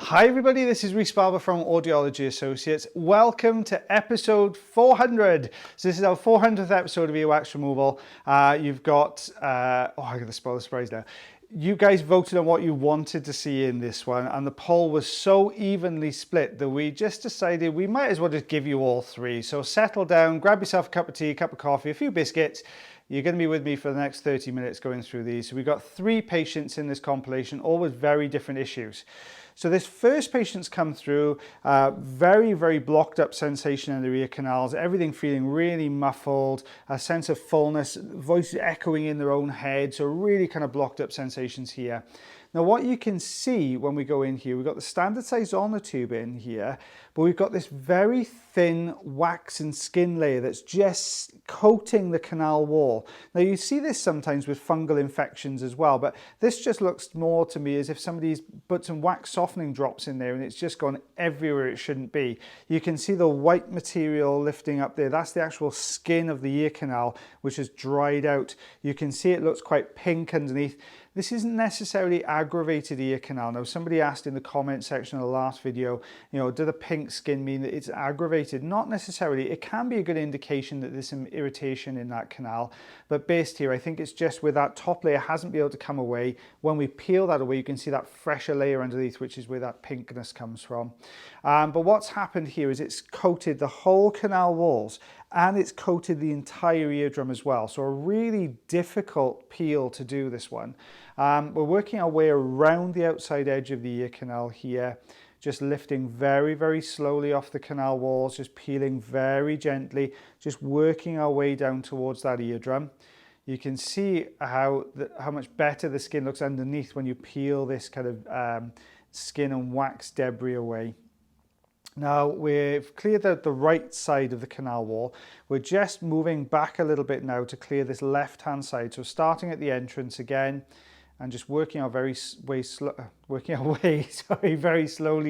Hi everybody, this is Rhys Barber from Audiology Associates. Welcome to episode 400. So this is our 400th episode of earwax removal. You've got, I'm going to spoil the surprise now. You guys voted on what you wanted to see in this one, and the poll was so evenly split that we just decided we might as well just give you all three. So settle down, grab yourself a cup of tea, a cup of coffee, a few biscuits. You're going to be with me for the next 30 minutes going through these. So we've got three patients in this compilation, all with very different issues. So this first patient's come through, very blocked up sensation in the ear canals, everything feeling really muffled, a sense of fullness, voices echoing in their own head, so really kind of blocked up sensations here. Now what you can see when we go in here, we've got the standard size sonotube in here, but we've got this very thin wax and skin layer that's just coating the canal wall. Now you see this sometimes with fungal infections as well, but this just looks more to me as if somebody's put some wax softening drops in there and it's just gone everywhere it shouldn't be. You can see the white material lifting up there. That's the actual skin of the ear canal, which has dried out. You can see it looks quite pink underneath. This isn't necessarily aggravated ear canal. Now, somebody asked in the comment section of the last video, do the pink skin mean that it's aggravated? Not necessarily. It can be a good indication that there's some irritation in that canal, but based here, I think it's just where that top layer hasn't been able to come away. When we peel that away, you can see that fresher layer underneath, which is where that pinkness comes from. But what's happened here is it's coated the whole canal walls and it's coated the entire eardrum as well. So a really difficult peel to do this one. We're working our way around the outside edge of the ear canal here, just lifting very slowly off the canal walls, just peeling very gently, just working our way down towards that eardrum. You can see how much better the skin looks underneath when you peel this kind of skin and wax debris away. Now we've cleared the right side of the canal wall. We're just moving back a little bit now to clear this left-hand side. So starting at the entrance again, and just working our very slowly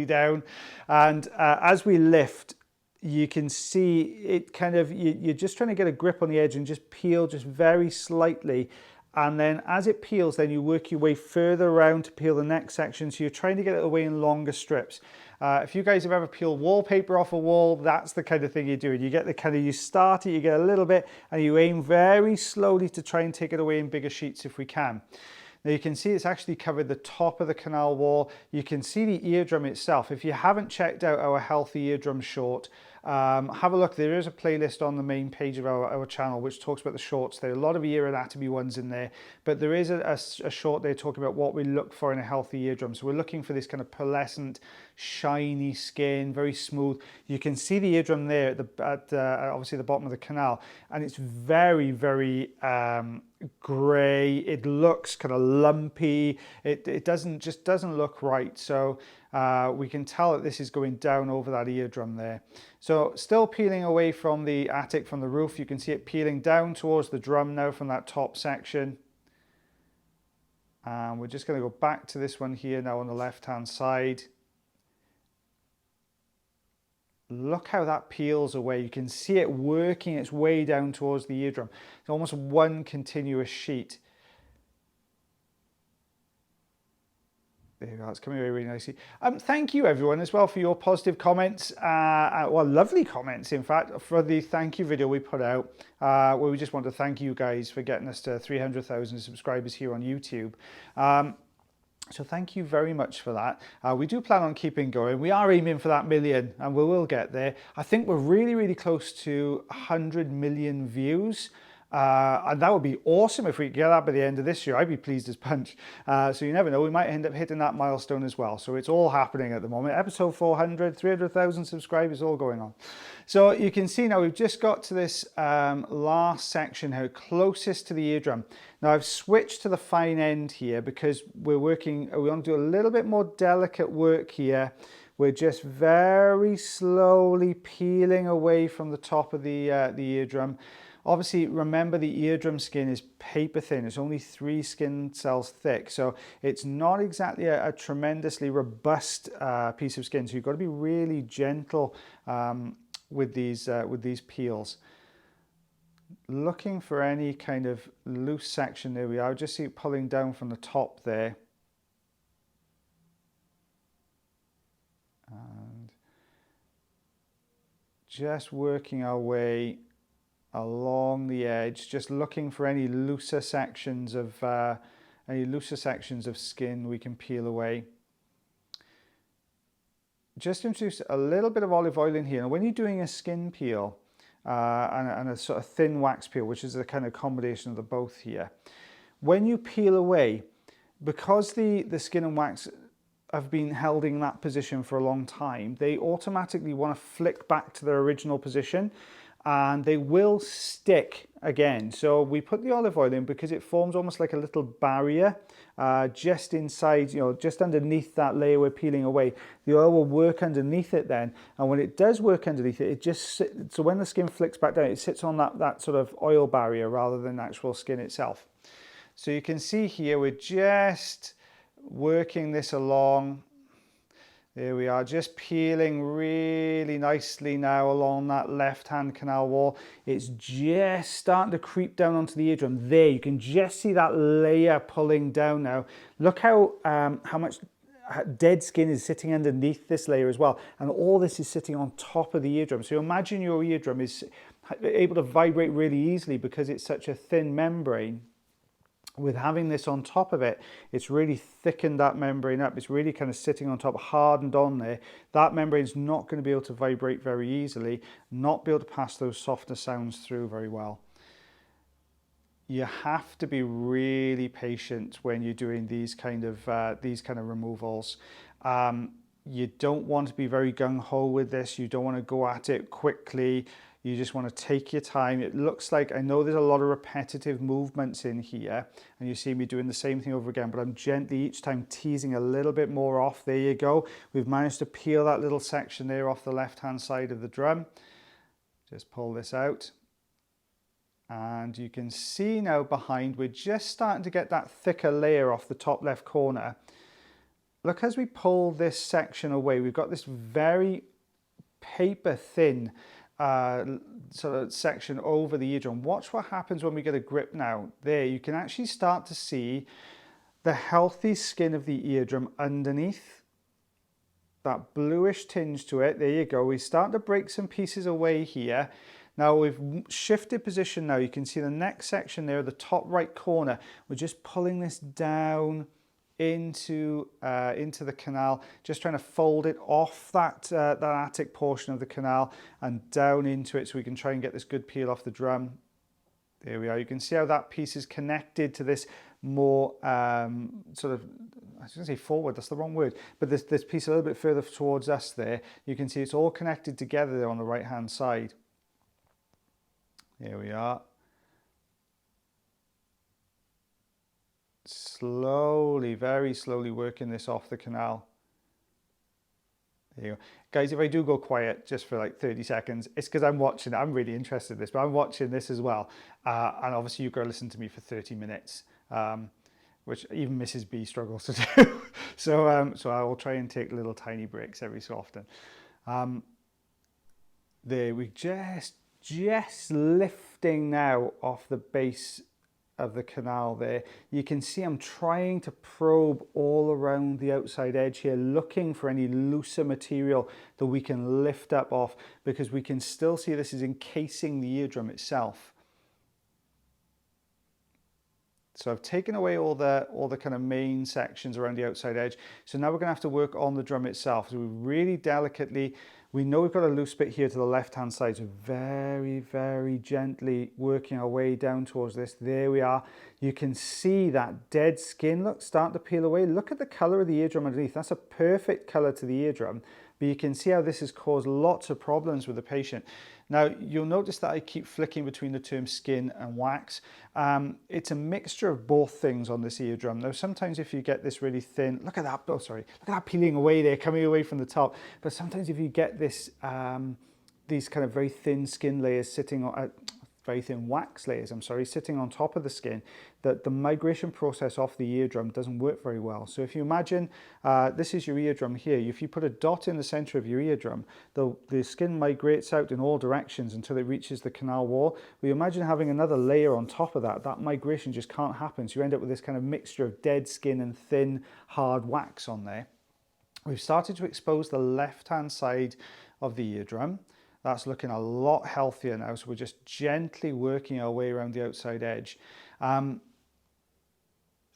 down. And as we lift, you can see it kind of, you're just trying to get a grip on the edge and just peel just very slightly. And then as it peels, then you work your way further around to peel the next section. So you're trying to get it away in longer strips. If you guys have ever peeled wallpaper off a wall, that's the kind of thing you're doing. You get the kind of, you start it, you get a little bit, and you aim very slowly to try and take it away in bigger sheets if we can. Now you can see it's actually covered the top of the canal wall. You can see the eardrum itself. If you haven't checked out our Healthy Eardrum short, have a look. There is a playlist on the main page of our channel which talks about the shorts. There are a lot of ear anatomy ones in there, but there is a short there talking about what we look for in a healthy eardrum. So we're looking for this kind of pearlescent, shiny skin, very smooth. You can see the eardrum there at obviously the bottom of the canal, and it's very grey. It looks kind of lumpy. It doesn't look right. So we can tell that this is going down over that eardrum there. So still peeling away from the attic, from the roof. You can see it peeling down towards the drum now from that top section. And we're just going to go back to this one here now on the left-hand side. Look how that peels away. You can see it working its way down towards the eardrum. It's almost one continuous sheet. There you go, it's coming away really nicely. Thank you everyone as well for your positive comments, well, lovely comments in fact, for the thank you video we put out, where we just want to thank you guys for getting us to 300,000 subscribers here on YouTube. So thank you very much for that. We do plan on keeping going. We are aiming for that million and we will get there. I think we're really close to 100 million views. And that would be awesome if we could get that by the end of this year. I'd be pleased as punch. So you never know, we might end up hitting that milestone as well. So it's all happening at the moment. Episode 400, 300,000 subscribers, all going on. So you can see now we've just got to this last section here, closest to the eardrum. Now I've switched to the fine end here because we want to do a little bit more delicate work here. We're just very slowly peeling away from the top of the eardrum. Obviously, remember the eardrum skin is paper thin. It's only 3 skin cells thick. So it's not exactly a tremendously robust piece of skin. So you've got to be really gentle with these peels. Looking for any kind of loose section. There we are. Just see it pulling down from the top there. just working our way along the edge, just looking for any looser sections of skin we can peel away. Just introduce a little bit of olive oil in here. Now, when you're doing a skin peel and a sort of thin wax peel, which is a kind of combination of the both here, when you peel away, because the skin and wax have been held in that position for a long time, they automatically want to flick back to their original position, and they will stick again. So we put the olive oil in because it forms almost like a little barrier just inside, just underneath that layer we're peeling away. The oil will work underneath it then, and when it does work underneath it, so when the skin flicks back down, it sits on that sort of oil barrier rather than actual skin itself. So you can see here we're just working this along. There we are, just peeling really nicely now along that left-hand canal wall. It's just starting to creep down onto the eardrum. There, you can just see that layer pulling down now. Look how much dead skin is sitting underneath this layer as well. And all this is sitting on top of the eardrum. So imagine your eardrum is able to vibrate really easily because it's such a thin membrane. With having this on top of it, it's really thickened that membrane up. It's really kind of sitting on top, hardened on there. That membrane's not going to be able to vibrate very easily, not be able to pass those softer sounds through very well. You have to be really patient when you're doing these kind of removals. You don't want to be very gung-ho with this. You don't want to go at it quickly. You just want to take your time. It looks like, I know there's a lot of repetitive movements in here, and you see me doing the same thing over again, but I'm gently each time teasing a little bit more off. There you go. We've managed to peel that little section there off the left-hand side of the drum. Just pull this out. And you can see now behind, we're just starting to get that thicker layer off the top left corner. Look, as we pull this section away, we've got this very paper thin sort of section over the eardrum. Watch what happens when we get a grip now. There, you can actually start to see the healthy skin of the eardrum underneath. That bluish tinge to it. There you go. We start to break some pieces away here. Now we've shifted position now. You can see the next section there, the top right corner. We're just pulling this down into the canal, just trying to fold it off that attic portion of the canal and down into it so we can try and get this good peel off the drum. There we are. You can see how that piece is connected to this more sort of, I was going to say forward, that's the wrong word, but this piece a little bit further towards us there. You can see it's all connected together there on the right hand side. There we are. Slowly, very slowly working this off the canal. There you go. Guys, if I do go quiet just for like 30 seconds, it's because I'm watching. I'm really interested in this, but I'm watching this as well. And obviously you've got to listen to me for 30 minutes, which even Mrs. B struggles to do. So I will try and take little tiny breaks every so often. There, we just lifting now off the base of the canal there. You can see I'm trying to probe all around the outside edge here, looking for any looser material that we can lift up off, because we can still see this is encasing the eardrum itself. So I've taken away all the kind of main sections around the outside edge. So now we're going to have to work on the drum itself. So we really delicately, we know we've got a loose bit here to the left-hand side. So very, very gently working our way down towards this. There we are. You can see that dead skin, look, starting to peel away. Look at the color of the eardrum underneath. That's a perfect color to the eardrum. But you can see how this has caused lots of problems with the patient. Now, you'll notice that I keep flicking between the term skin and wax. It's a mixture of both things on this eardrum. Now, sometimes if you get this really thin, look at that, oh, sorry, look at that peeling away there, coming away from the top. But sometimes if you get this, these kind of very thin skin layers sitting on, very thin wax layers, I'm sorry, sitting on top of the skin, that the migration process off the eardrum doesn't work very well. So if you imagine this is your eardrum here, if you put a dot in the center of your eardrum, the skin migrates out in all directions until it reaches the canal wall. We imagine having another layer on top of that, that migration just can't happen. So you end up with this kind of mixture of dead skin and thin, hard wax on there. We've started to expose the left-hand side of the eardrum. That's looking a lot healthier now. So we're just gently working our way around the outside edge.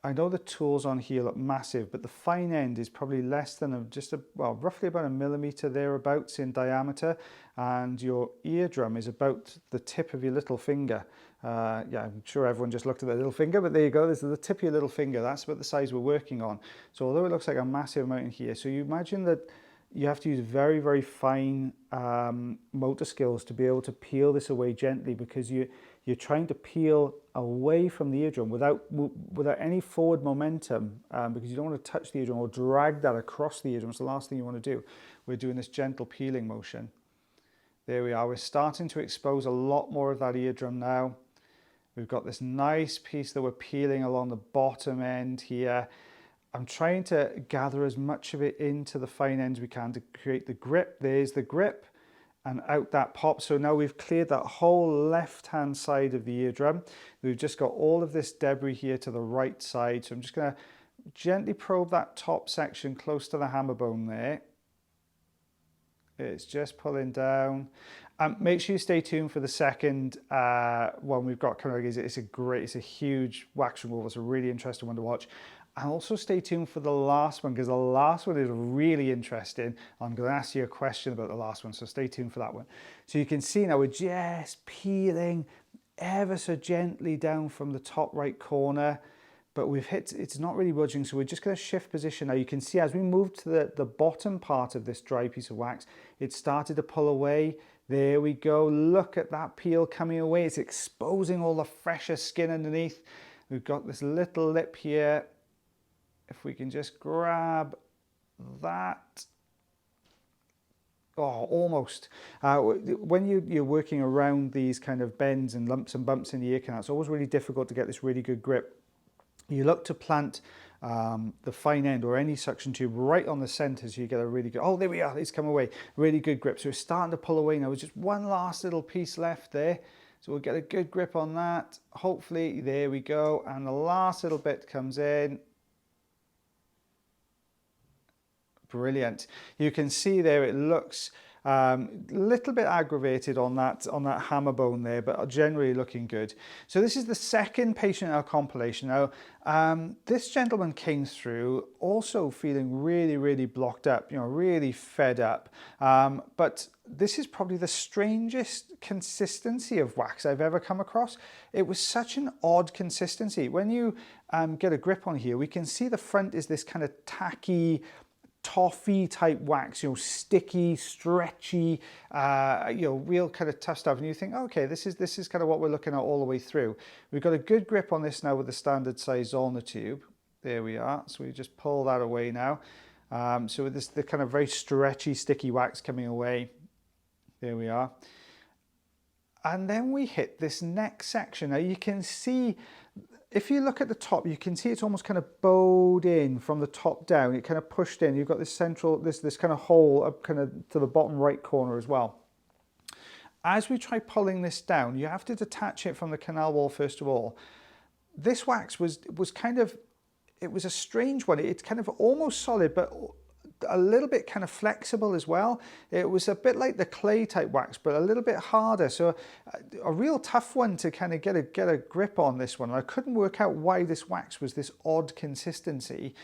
I know the tools on here look massive, but the fine end is probably less than well, roughly about 1 millimeter thereabouts in diameter, and your eardrum is about the tip of your little finger. Yeah, I'm sure everyone just looked at their little finger, but there you go. This is the tip of your little finger. That's about the size we're working on. So although it looks like a massive amount in here, so you imagine that you have to use very, very fine motor skills to be able to peel this away gently, because you're trying to peel away from the eardrum without any forward momentum, because you don't want to touch the eardrum or drag that across the eardrum. It's the last thing you want to do. We're doing this gentle peeling motion. There we are. We're starting to expose a lot more of that eardrum now. We've got this nice piece that we're peeling along the bottom end here. I'm trying to gather as much of it into the fine ends we can to create the grip. There's the grip, and out that pops. So now we've cleared that whole left-hand side of the eardrum. We've just got all of this debris here to the right side. So I'm just going to gently probe that top section close to the hammer bone there. It's just pulling down. Make sure you stay tuned for the second one we've got coming. It's a huge wax removal. It's a really interesting one to watch. And also stay tuned for the last one, because the last one is really interesting. I'm going to ask you a question about the last one, so stay tuned for that one. So you can see now we're just peeling ever so gently down from the top right corner, but it's not really budging, so we're just going to shift position. Now you can see as we move to the bottom part of this dry piece of wax, it started to pull away. There we go. Look at that peel coming away. It's exposing all the fresher skin underneath. We've got this little lip here. If we can just grab that. Oh, almost. When you're working around these kind of bends and lumps and bumps in the ear canal, it's always really difficult to get this really good grip. You look to plant the fine end or any suction tube right on the center, so you get a really good, oh, there we are, it's come away. Really good grip. So it's starting to pull away now. There's just one last little piece left there. So we'll get a good grip on that. Hopefully, there we go. And the last little bit comes in. Brilliant. You can see there it looks a little bit aggravated on that hammer bone there, but generally looking good. So this is the second patient in our compilation. Now, this gentleman came through also feeling really, really blocked up, really fed up. But this is probably the strangest consistency of wax I've ever come across. It was such an odd consistency. When you get a grip on here, we can see the front is this kind of tacky, toffee type wax, sticky, stretchy, real kind of tough stuff. And you think, okay, this is kind of what we're looking at all the way through. We've got a good grip on this now with the standard size Zollner tube. There we are. So we just pull that away now. So with the kind of very stretchy, sticky wax coming away. There we are. And then we hit this next section. Now you can see, if you look at the top, you can see it's almost kind of bowed in from the top down. It kind of pushed in. You've got this central, this kind of hole up kind of to the bottom right corner as well. As we try pulling this down, you have to detach it from the canal wall first of all. This wax was kind of, it was a strange one. It's kind of almost solid, but a little bit kind of flexible as well. It was a bit like the clay type wax, but a little bit harder. So a real tough one to kind of get a grip on this one. I couldn't work out why this wax was this odd consistency.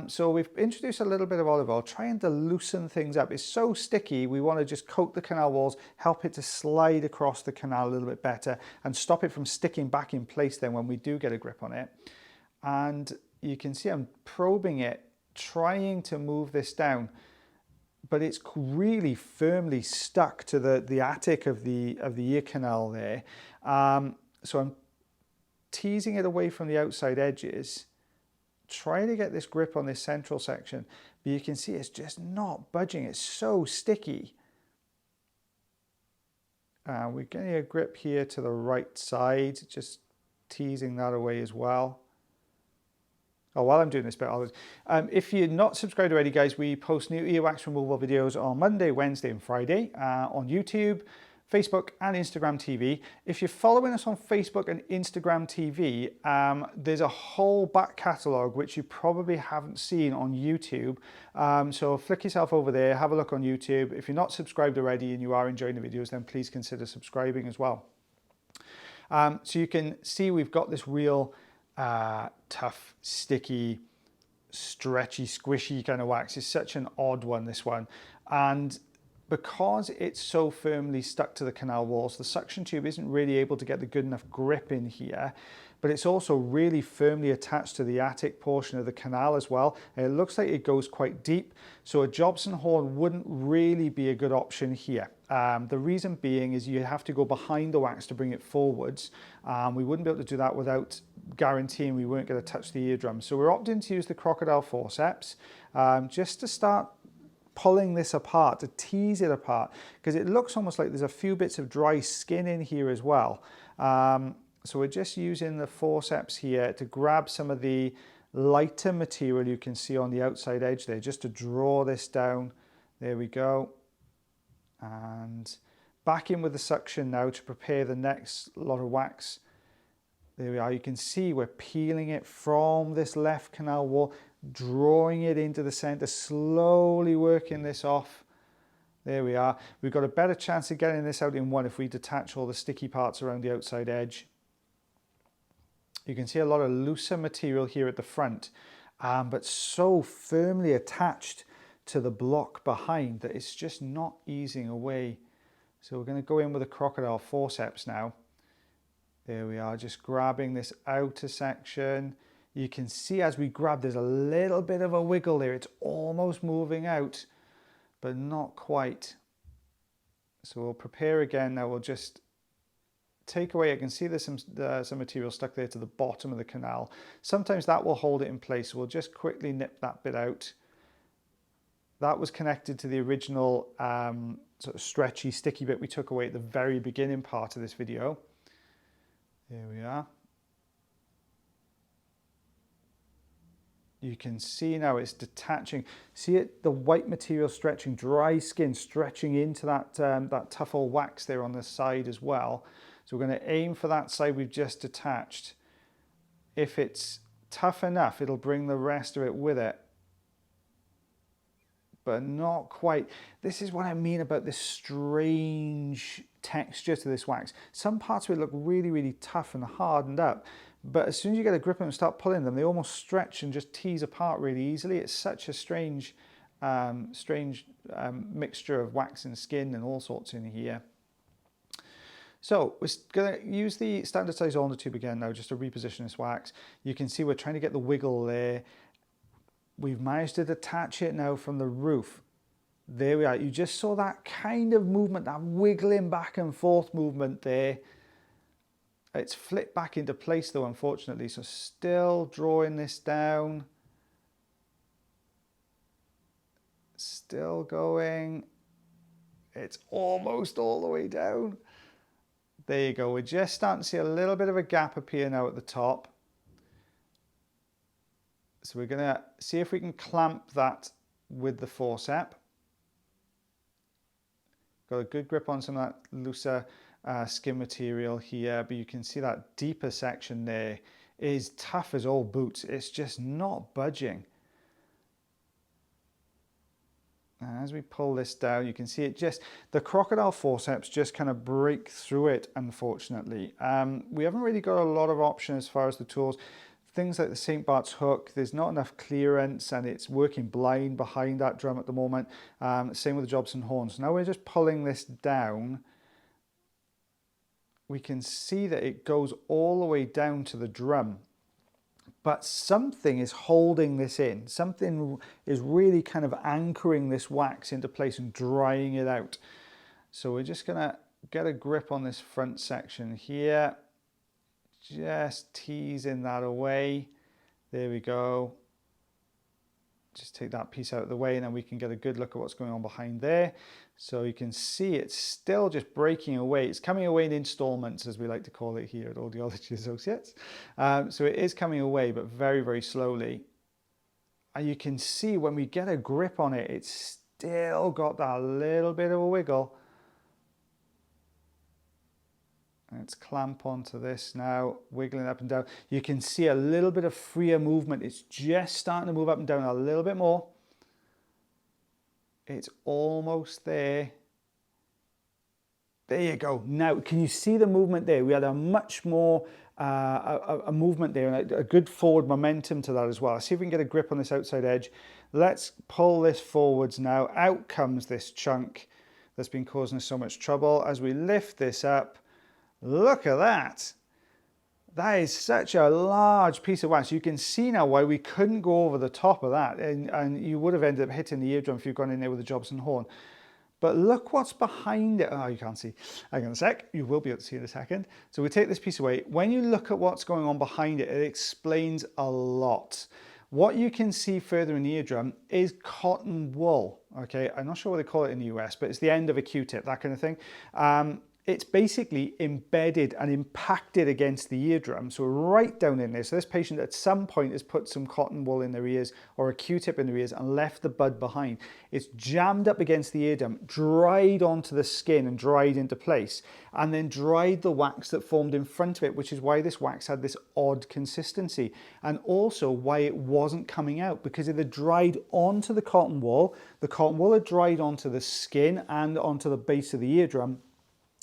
So we've introduced a little bit of olive oil, trying to loosen things up. It's so sticky, we want to just coat the canal walls, help it to slide across the canal a little bit better and stop it from sticking back in place then when we do get a grip on it. And you can see I'm probing it, trying to move this down, but it's really firmly stuck to the attic of the ear canal there. So I'm teasing it away from the outside edges, trying to get this grip on this central section, but you can see it's just not budging. It's so sticky. We're getting a grip here to the right side, just teasing that away as well. Oh, while I'm doing this bit, if you're not subscribed already, guys, we post new earwax removal videos on Monday, Wednesday and Friday on YouTube. Facebook and Instagram TV. If you're following us on Facebook and Instagram TV, there's a whole back catalogue which you probably haven't seen on YouTube. So flick yourself over there, have a look on YouTube. If you're not subscribed already and you are enjoying the videos, then please consider subscribing as well. So you can see we've got this real tough, sticky, stretchy, squishy kind of wax. It's such an odd one, this one. And because it's so firmly stuck to the canal walls, the suction tube isn't really able to get the good enough grip in here, but it's also really firmly attached to the attic portion of the canal as well. And it looks like it goes quite deep, so a Jobson horn wouldn't really be a good option here. The reason being is you have to go behind the wax to bring it forwards. We wouldn't be able to do that without guaranteeing we weren't going to touch the eardrum. So we're opting to use the crocodile forceps just to start pulling this apart, to tease it apart, because it looks almost like there's a few bits of dry skin in here as well. So we're just using the forceps here to grab some of the lighter material you can see on the outside edge there, just to draw this down. There we go. And back in with the suction now to prepare the next lot of wax. There we are. You can see we're peeling it from this left canal wall, drawing it into the center, slowly working this off. There we are. We've got a better chance of getting this out in one if we detach all the sticky parts around the outside edge. You can see a lot of looser material here at the front, but so firmly attached to the block behind that it's just not easing away. So we're going to go in with a crocodile forceps now. There we are, just grabbing this outer section. You can see as we grab, there's a little bit of a wiggle there. It's almost moving out, but not quite. So we'll prepare again. Now we'll just take away, I can see there's some material stuck there to the bottom of the canal. Sometimes that will hold it in place. So we'll just quickly nip that bit out. That was connected to the original sort of stretchy, sticky bit we took away at the very beginning part of this video. There we are. You can see now it's detaching. See it, the white material stretching, dry skin stretching into that, that tough old wax there on the side as well. So we're going to aim for that side we've just detached. If it's tough enough, it'll bring the rest of it with it. But not quite. This is what I mean about this strange texture to this wax. Some parts of it look really, really tough and hardened up, but as soon as you get a grip on them and start pulling them, they almost stretch and just tease apart really easily. It's such a strange, mixture of wax and skin and all sorts in here. So we're going to use the standard size Ulna tube again now, just to reposition this wax. You can see we're trying to get the wiggle there. We've managed to detach it now from the roof. There we are. You just saw that kind of movement, that wiggling back and forth movement there. It's flipped back into place though, unfortunately. So still drawing this down. Still going. It's almost all the way down. There you go. We're just starting to see a little bit of a gap appear now at the top. So we're going to see if we can clamp that with the forceps. Got a good grip on some of that looser skin material here, but you can see that deeper section there is tough as old boots. It's just not budging. And as we pull this down, you can see it just, the crocodile forceps just kind of break through it, unfortunately. We haven't really got a lot of options as far as the tools. Things like the St. Bart's hook, there's not enough clearance and it's working blind behind that drum at the moment. Same with the Jobson horns. Now we're just pulling this down. We can see that it goes all the way down to the drum. But something is holding this in. Something is really kind of anchoring this wax into place and drying it out. So we're just going to get a grip on this front section here. Just teasing that away. There we go. Just take that piece out of the way and then we can get a good look at what's going on behind there. So you can see it's still just breaking away. It's coming away in installments, as we like to call it here at Audiology Associates. So it is coming away, but very, very slowly. And you can see when we get a grip on it, it's still got that little bit of a wiggle. Let's clamp onto this now, wiggling up and down. You can see a little bit of freer movement. It's just starting to move up and down a little bit more. It's almost there. There you go. Now, can you see the movement there? We had a much more, a movement there, and a good forward momentum to that as well. See if we can get a grip on this outside edge. Let's pull this forwards now. Out comes this chunk that's been causing us so much trouble. As we lift this up, look at that. That is such a large piece of wax. You can see now why we couldn't go over the top of that, and you would have ended up hitting the eardrum if you'd gone in there with a Jobson horn. But look what's behind it. Oh, you can't see. Hang on a sec. You will be able to see in a second. So we take this piece away. When you look at what's going on behind it, it explains a lot. What you can see further in the eardrum is cotton wool. Okay, I'm not sure what they call it in the US, but it's the end of a Q-tip, that kind of thing. It's basically embedded and impacted against the eardrum, so right down in there. So this patient at some point has put some cotton wool in their ears or a Q-tip in their ears and left the bud behind. It's jammed up against the eardrum, dried onto the skin and dried into place, and then dried the wax that formed in front of it, which is why this wax had this odd consistency, and also why it wasn't coming out, because it had dried onto the cotton wool had dried onto the skin and onto the base of the eardrum.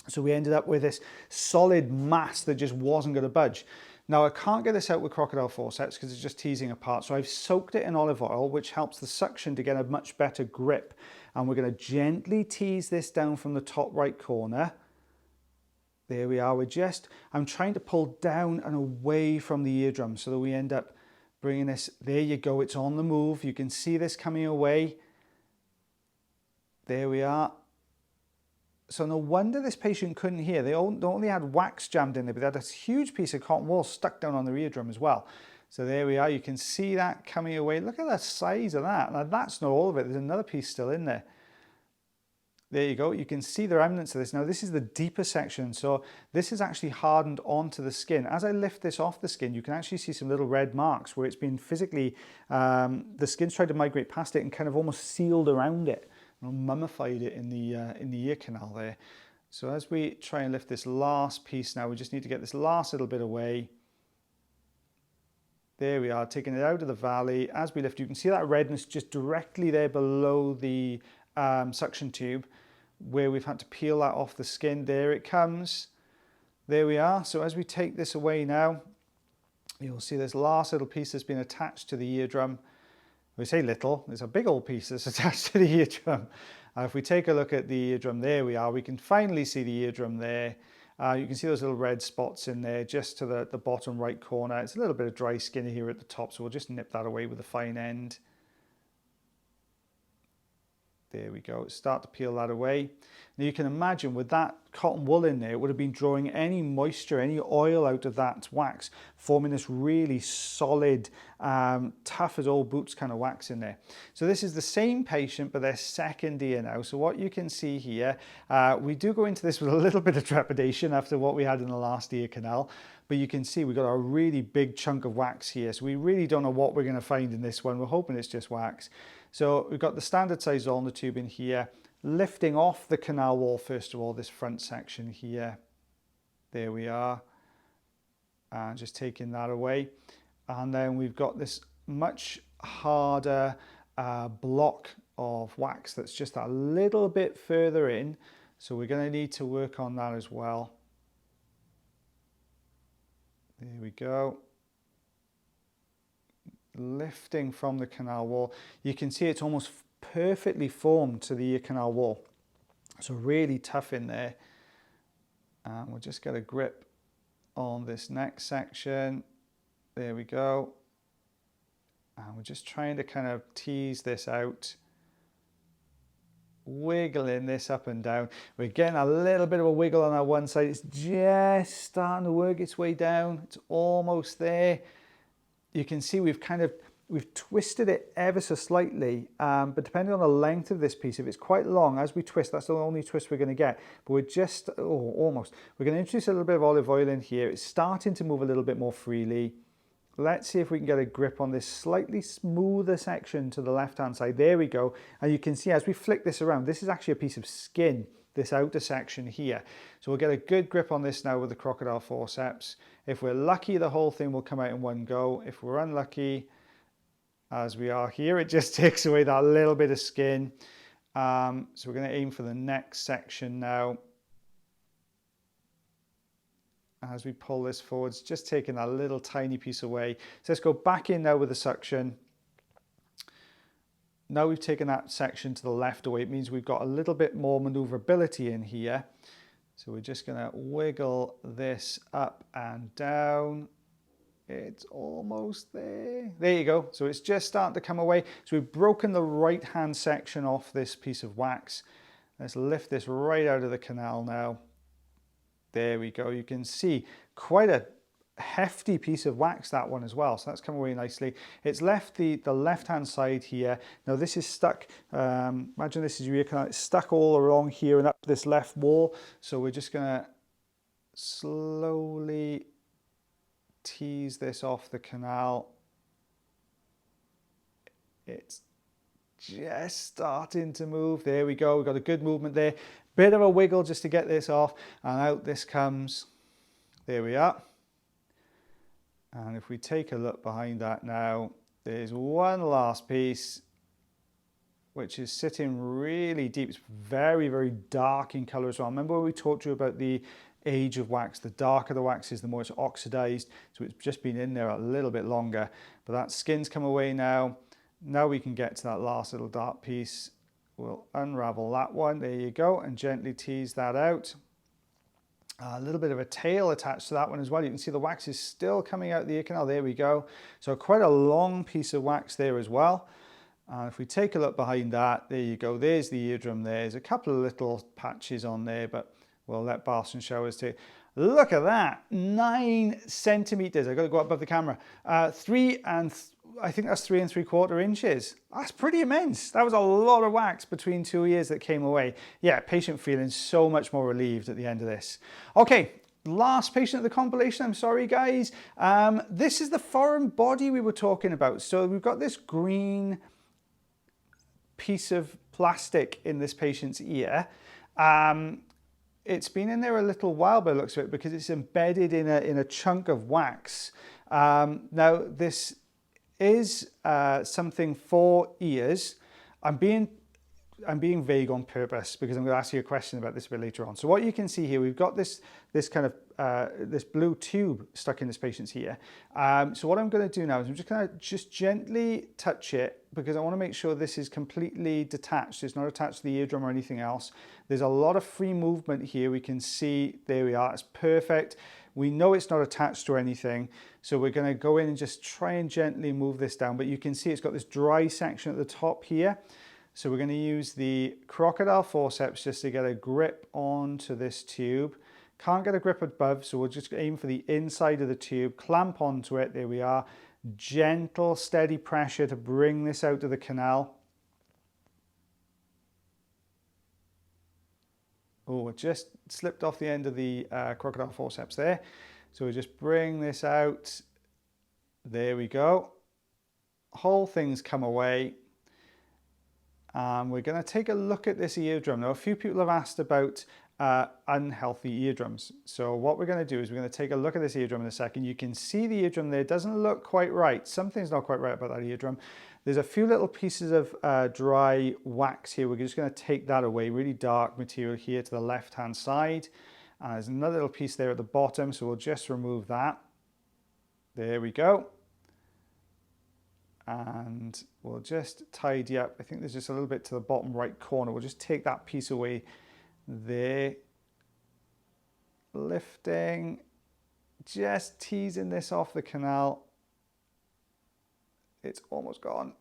So we ended up with this solid mass that just wasn't going to budge. Now I can't get this out with crocodile forceps because it's just teasing apart. So I've soaked it in olive oil, which helps the suction to get a much better grip. And we're going to gently tease this down from the top right corner. There we are. I'm trying to pull down and away from the eardrum so that we end up bringing this. There you go. It's on the move. You can see this coming away. There we are. So no wonder this patient couldn't hear. They only had wax jammed in there, but they had a huge piece of cotton wool stuck down on their eardrum as well. So there we are. You can see that coming away. Look at the size of that. Now that's not all of it. There's another piece still in there. There you go. You can see the remnants of this. Now this is the deeper section. So this is actually hardened onto the skin. As I lift this off the skin, you can actually see some little red marks where it's been physically, the skin's tried to migrate past it and kind of almost sealed around it. Mummified it in the ear canal there. So as we try and lift this last piece now, we just need to get this last little bit away. There we are, taking it out of the valley. As we lift, you can see that redness just directly there below the suction tube where we've had to peel that off the skin. There it comes. There we are. So as we take this away now, you'll see this last little piece that's been attached to the eardrum. We say little, there's a big old piece that's attached to the eardrum. If we take a look at the eardrum, there we are. We can finally see the eardrum there. You can see those little red spots in there just to the bottom right corner. It's a little bit of dry skin here at the top, so we'll just nip that away with a fine end. There we go, start to peel that away. Now you can imagine with that cotton wool in there, it would have been drawing any moisture, any oil out of that wax, forming this really solid, tough as old boots kind of wax in there. So this is the same patient, but their second ear now. So what you can see here, we do go into this with a little bit of trepidation after what we had in the last ear canal, but you can see we've got a really big chunk of wax here. So we really don't know what we're going to find in this one. We're hoping it's just wax. So we've got the standard size ulnar tube in here, lifting off the canal wall first of all, this front section here. There we are. And just taking that away. And then we've got this much harder block of wax that's just a little bit further in. So we're going to need to work on that as well. There we go. Lifting from the canal wall. You can see it's almost perfectly formed to the ear canal wall. So really tough in there. And we'll just get a grip on this next section. There we go. And we're just trying to kind of tease this out. Wiggling this up and down. We're getting a little bit of a wiggle on our one side. It's just starting to work its way down. It's almost there. You can see we've twisted it ever so slightly, but depending on the length of this piece, if it's quite long, as we twist, that's the only twist we're going to get. But we're just, almost. We're going to introduce a little bit of olive oil in here. It's starting to move a little bit more freely. Let's see if we can get a grip on this slightly smoother section to the left-hand side. There we go. And you can see as we flick this around, this is actually a piece of skin this outer section here. So we'll get a good grip on this now with the crocodile forceps. If we're lucky, the whole thing will come out in one go. If we're unlucky, as we are here, it just takes away that little bit of skin. So we're going to aim for the next section now. As we pull this forwards, just taking that little tiny piece away. So let's go back in now with the suction. Now we've taken that section to the left away. It means we've got a little bit more maneuverability in here. So we're just going to wiggle this up and down. It's almost there. There you go. So it's just starting to come away. So we've broken the right-hand section off this piece of wax. Let's lift this right out of the canal now. There we go. You can see quite a hefty piece of wax, that one as well. So that's come away nicely. It's left the left-hand side here. Now this is stuck. Imagine this is your ear canal. It's stuck all along here and up this left wall. So we're just going to slowly tease this off the canal. It's just starting to move. There we go. We've got a good movement there. Bit of a wiggle just to get this off, and out this comes. There we are. And if we take a look behind that now, there's one last piece which is sitting really deep. It's very, very dark in color as well. Remember when we talked to you about the age of wax? The darker the wax is, the more it's oxidized. So it's just been in there a little bit longer. But that skin's come away now. Now we can get to that last little dark piece. We'll unravel that one. There you go. And gently tease that out. A little bit of a tail attached to that one as well. You can see the wax is still coming out the ear canal. There we go. So quite a long piece of wax there as well. If we take a look behind that, there you go. There's the eardrum there. There's a couple of little patches on there, but we'll let baths and showers take. Look at that, 9 centimeters. I've got to go up above the camera. I think that's 3 3/4 inches. That's pretty immense. That was a lot of wax between 2 ears that came away. Yeah, patient feeling so much more relieved at the end of this. Okay, last patient of the compilation. I'm sorry, guys. This is the foreign body we were talking about. So we've got this green piece of plastic in this patient's ear. It's been in there a little while by the looks of it because it's embedded in a chunk of wax. Now this is something for ears. I'm being vague on purpose because I'm going to ask you a question about this a bit later on. So what you can see here, we've got this kind of this blue tube stuck in this patient's ear. So what I'm going to do now is I'm just going to gently touch it because I want to make sure this is completely detached. It's not attached to the eardrum or anything else. There's a lot of free movement here. We can see, there we are, it's perfect. We know it's not attached to anything. So we're going to go in and just try and gently move this down. But you can see it's got this dry section at the top here. So we're going to use the crocodile forceps just to get a grip onto this tube. Can't get a grip above, so we'll just aim for the inside of the tube, clamp onto it, there we are. Gentle, steady pressure to bring this out of the canal. Oh, it just slipped off the end of the crocodile forceps there. So we just bring this out. There we go. Whole thing's come away. We're going to take a look at this eardrum. Now, a few people have asked about unhealthy eardrums. So what we're going to do is we're going to take a look at this eardrum in a second. You can see the eardrum there. It doesn't look quite right. Something's not quite right about that eardrum. There's a few little pieces of dry wax here. We're just going to take that away. Really dark material here to the left-hand side. And there's another little piece there at the bottom. So we'll just remove that. There we go. And we'll just tidy up. I think there's just a little bit to the bottom right corner. We'll just take that piece away there. Lifting, just teasing this off the canal. It's almost gone.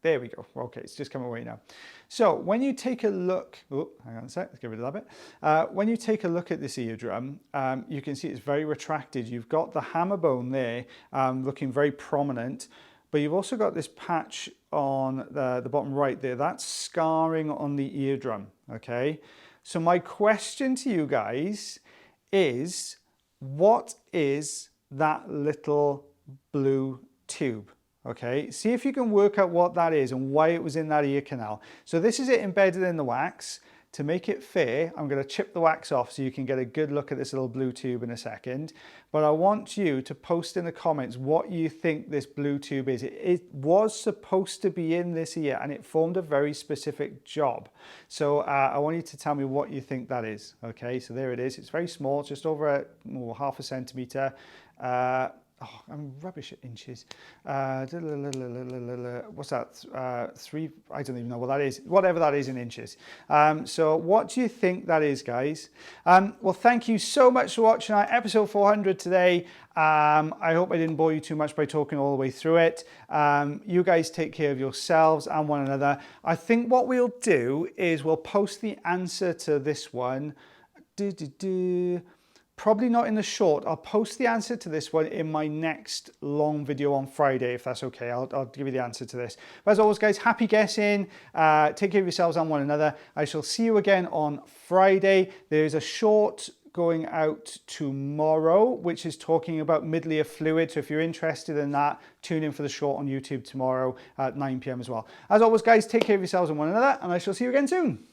There we go. Okay, it's just come away now. So when you take a look, oh, hang on a sec, let's get rid of that bit. When you take a look at this eardrum, you can see it's very retracted. You've got the hammer bone there looking very prominent, but you've also got this patch on the bottom right there. That's scarring on the eardrum, okay? So my question to you guys is, what is that little blue tube? Okay, see if you can work out what that is and why it was in that ear canal. So this is it embedded in the wax. To make it fair, I'm going to chip the wax off so you can get a good look at this little blue tube in a second. But I want you to post in the comments what you think this blue tube is. It was supposed to be in this ear and it formed a very specific job. So I want you to tell me what you think that is. Okay, so there it is. It's very small, just over half a centimetre. Oh, I'm rubbish at inches. What's that? 3, I don't even know what that is. Whatever that is in inches. So what do you think that is, guys? Well, thank you so much for watching our episode 400 today. I hope I didn't bore you too much by talking all the way through it. You guys take care of yourselves and one another. I think what we'll do is we'll post the answer to this one. Probably not in the short. I'll post the answer to this one in my next long video on Friday, if that's okay. I'll give you the answer to this. But as always, guys, happy guessing. Take care of yourselves and one another. I shall see you again on Friday. There's a short going out tomorrow, which is talking about mid-ear fluid. So if you're interested in that, tune in for the short on YouTube tomorrow at 9 p.m. as well. As always, guys, take care of yourselves and one another, and I shall see you again soon.